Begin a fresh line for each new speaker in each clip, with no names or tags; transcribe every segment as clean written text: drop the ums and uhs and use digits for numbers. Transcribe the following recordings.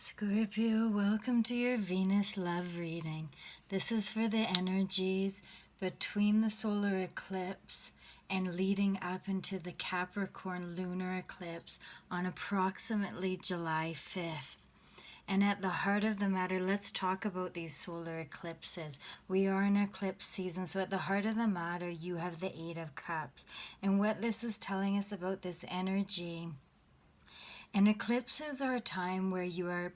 Scorpio, welcome to your Venus love reading. This is for the energies between the solar eclipse and leading up into the Capricorn lunar eclipse on approximately July 5th. And at the heart of the matter, let's talk about these solar eclipses. We are in eclipse season, so at the heart of the matter, you have the Eight of Cups. And what this is telling us about this energy, and eclipses are a time where you are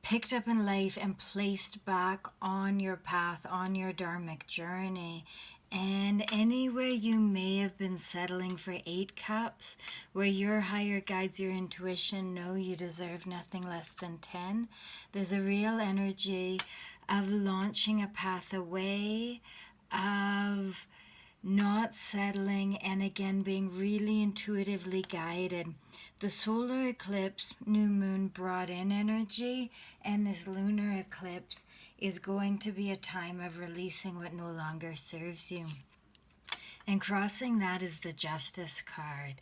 picked up in life and placed back on your path, on your dharmic journey. And anywhere you may have been settling for 8 cups, where your higher guides, your intuition know you deserve nothing less than 10, there's a real energy of launching a path away, of not settling, and again being really intuitively guided. The solar eclipse, new moon, brought in energy, and this lunar eclipse is going to be a time of releasing what no longer serves you. And crossing that is the Justice card.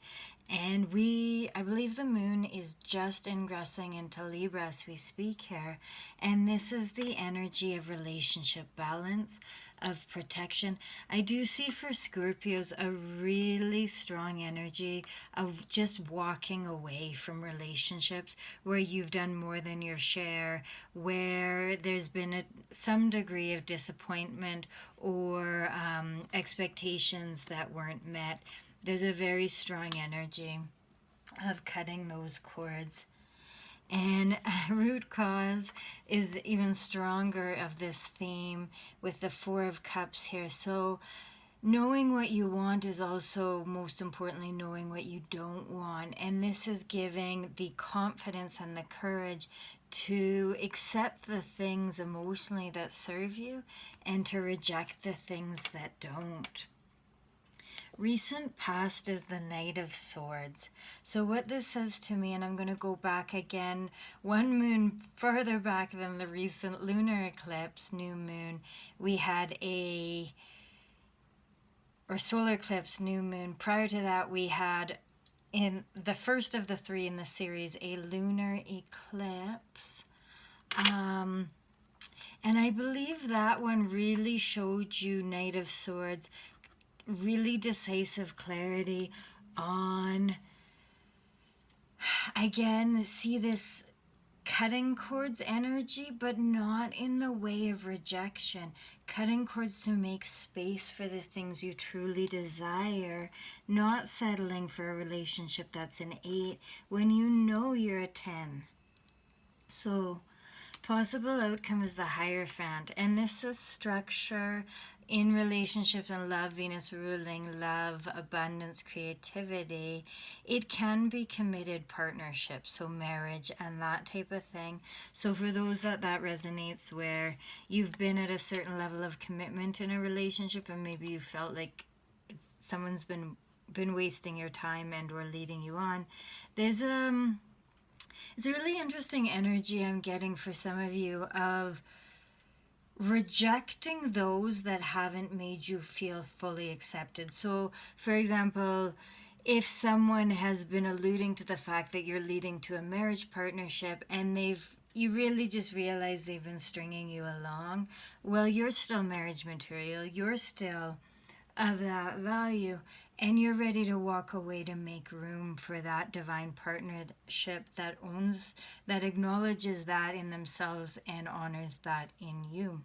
And I believe the moon is just ingressing into Libra as we speak here. And this is the energy of relationship balance, of protection. I do see for Scorpios a really strong energy of just walking away from relationships where you've done more than your share, where there's been some degree of disappointment or expectations that weren't met. There's a very strong energy of cutting those cords. And root cause is even stronger of this theme with the Four of Cups here. So knowing what you want is also, most importantly, knowing what you don't want. And this is giving the confidence and the courage to accept the things emotionally that serve you and to reject the things that don't. Recent past is the Knight of Swords. So what this says to me, and I'm going to go back again, one moon further back than the recent lunar eclipse, new moon, we had solar eclipse, new moon. Prior to that, we had, in the first of the three in the series, a lunar eclipse. And I believe that one really showed you, Knight of Swords, really decisive clarity on, again, see this cutting cords energy, but not in the way of rejection. Cutting cords to make space for the things you truly desire, not settling for a relationship that's an 8 when you know you're a 10. So possible outcome is the Hierophant, and this is structure in relationships and love, Venus ruling love, abundance, creativity. It can be committed partnerships, so marriage and that type of thing. So for those that resonates, where you've been at a certain level of commitment in a relationship and maybe you felt like someone's been wasting your time and or leading you on, there's it's a really interesting energy I'm getting for some of you of rejecting those that haven't made you feel fully accepted. So, for example, if someone has been alluding to the fact that you're leading to a marriage partnership and you really just realize they've been stringing you along, well, you're still marriage material. You're still of that value, and you're ready to walk away to make room for that divine partnership that acknowledges that in themselves and honors that in you.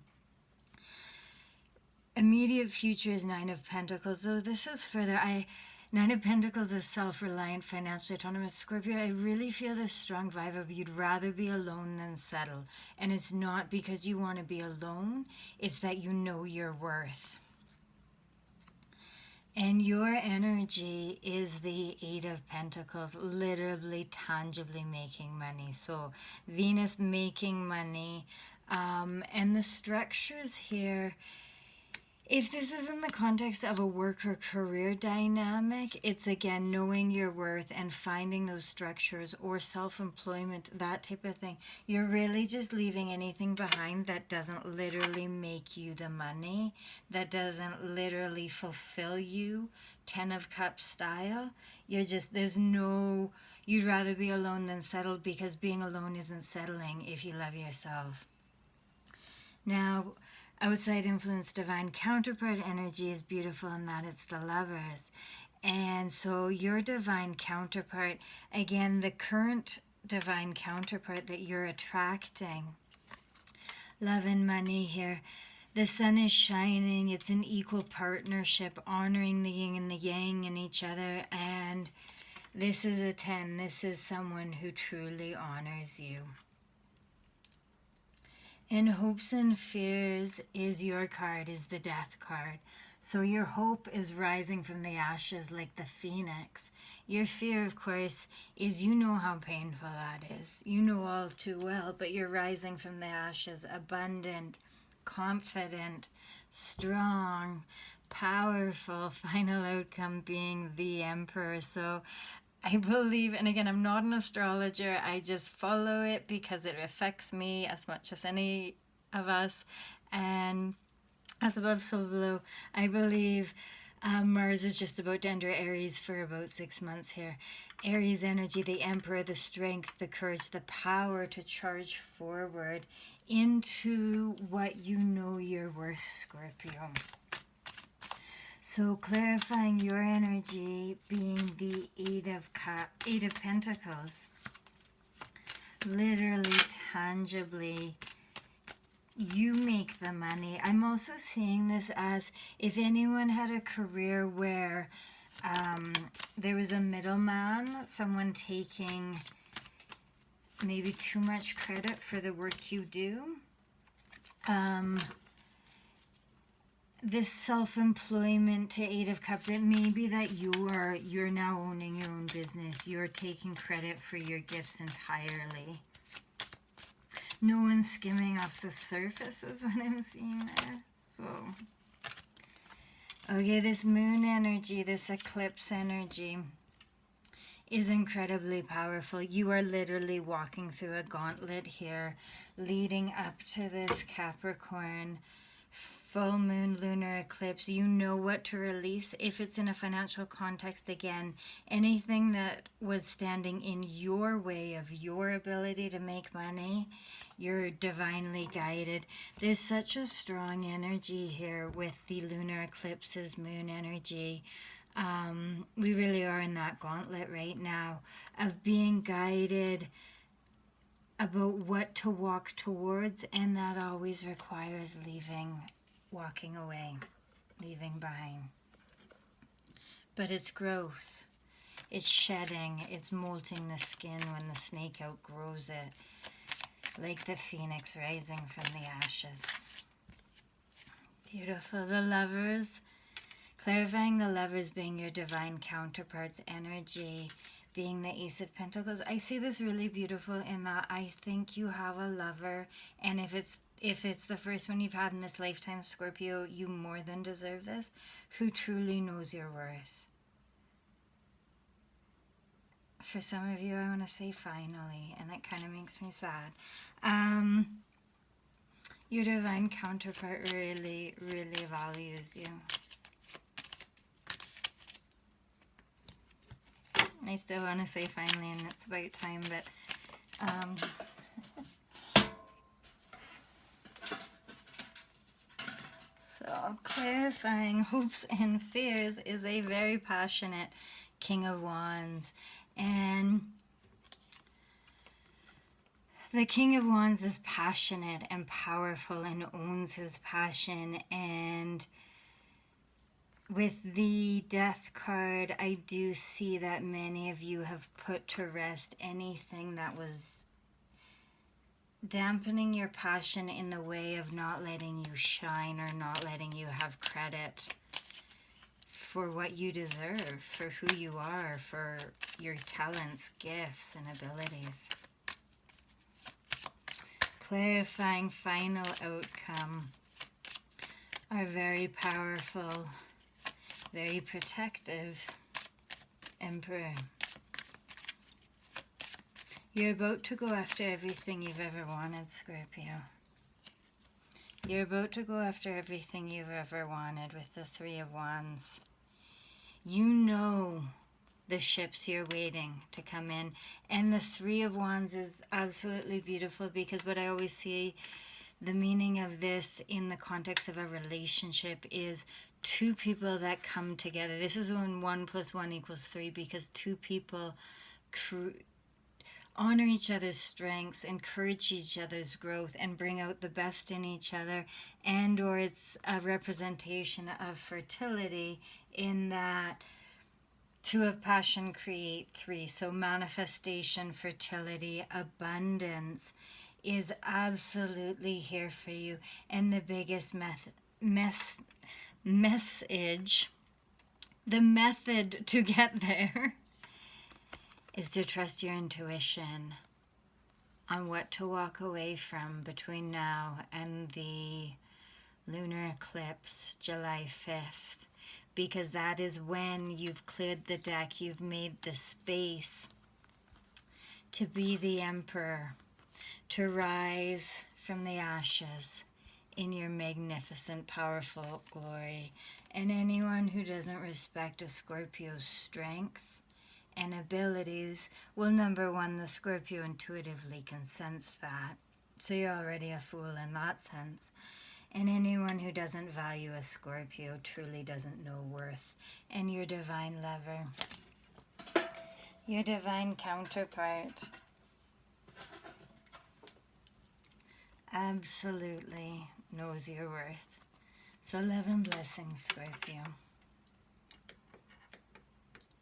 Immediate future is Nine of Pentacles. So this is further, Nine of Pentacles is self-reliant, financially autonomous. Scorpio, I really feel this strong vibe of you'd rather be alone than settle. And it's not because you want to be alone, it's that you know your worth. And your energy is the Eight of Pentacles, literally, tangibly making money. So Venus making money. And the structures here, if this is in the context of a work or career dynamic, it's again knowing your worth and finding those structures, or self-employment, that type of thing. You're really just leaving anything behind that doesn't literally make you the money, that doesn't literally fulfill you, 10 of Cups style. You're you'd rather be alone than settled, because being alone isn't settling if you love yourself. Now, outside influence divine counterpart energy is beautiful in that it's the Lovers. And so your divine counterpart, again, the current divine counterpart that you're attracting, love and money here. The sun is shining. It's an equal partnership, honoring the yin and the yang in each other. And this is a 10. This is someone who truly honors you. In hopes and fears is your card, is the death card. So your hope is rising from the ashes like the phoenix. Your fear, of course, is you know how painful that is. You know all too well, but you're rising from the ashes, abundant, confident, strong, powerful, final outcome being the Emperor. So I believe, and again, I'm not an astrologer, I just follow it because it affects me as much as any of us. And as above, so below, I believe Mars is just about to enter Aries for about 6 months here. Aries energy, the Emperor, the strength, the courage, the power to charge forward into what you know you're worth, Scorpio. So clarifying your energy being the Eight of Pentacles. Literally, tangibly, you make the money. I'm also seeing this as if anyone had a career where there was a middleman, someone taking maybe too much credit for the work you do. This self-employment to Eight of Cups, it may be that you're now owning your own business. You're taking credit for your gifts entirely. No one's skimming off the surface is what I'm seeing there. So, okay, this moon energy, this eclipse energy is incredibly powerful. You are literally walking through a gauntlet here, leading up to this Capricorn full moon lunar eclipse. You know what to release. If it's in a financial context, again, anything that was standing in your way of your ability to make money, you're divinely guided. There's such a strong energy here with the lunar eclipses, moon energy. We really are in that gauntlet right now of being guided about what to walk towards, and that always requires walking away, leaving behind. But it's growth, it's shedding, it's molting the skin when the snake outgrows it, like the phoenix rising from the ashes. Beautiful. The Lovers, clarifying the Lovers being your divine counterparts energy, being the Ace of Pentacles. I see this really beautiful in that I think you have a lover, and if it's the first one you've had in this lifetime, Scorpio, you more than deserve this, who truly knows your worth. For some of you, I want to say finally, and that kind of makes me sad. Your divine counterpart really, really values you. I still want to say finally, and it's about time, but so clarifying hopes and fears is a very passionate King of Wands, and the King of Wands is passionate and powerful and owns his passion. And with the Death card, I do see that many of you have put to rest anything that was dampening your passion in the way of not letting you shine or not letting you have credit for what you deserve, for who you are, for your talents, gifts, and abilities. Clarifying final outcome are very powerful, very protective Emperor. You're about to go after everything you've ever wanted, Scorpio. You're about to go after everything you've ever wanted with the Three of Wands. You know the ships you're waiting to come in. And the Three of Wands is absolutely beautiful, because what I always see, the meaning of this in the context of a relationship is two people that come together. This is when 1 + 1 = 3, because two people honor each other's strengths, encourage each other's growth, and bring out the best in each other. And or it's a representation of fertility, in that 2 of passion create 3. So manifestation, fertility, abundance is absolutely here for you. And the biggest message, the method to get there, is to trust your intuition on what to walk away from between now and the lunar eclipse, July 5th. Because that is when you've cleared the deck, you've made the space to be the emperor, to rise from the ashes in your magnificent, powerful glory. And anyone who doesn't respect a Scorpio's strength and abilities, well, number one, the Scorpio intuitively can sense that. So you're already a fool in that sense. And anyone who doesn't value a Scorpio truly doesn't know worth. And your divine lover, your divine counterpart, absolutely knows your worth. So love and blessings, Scorpio.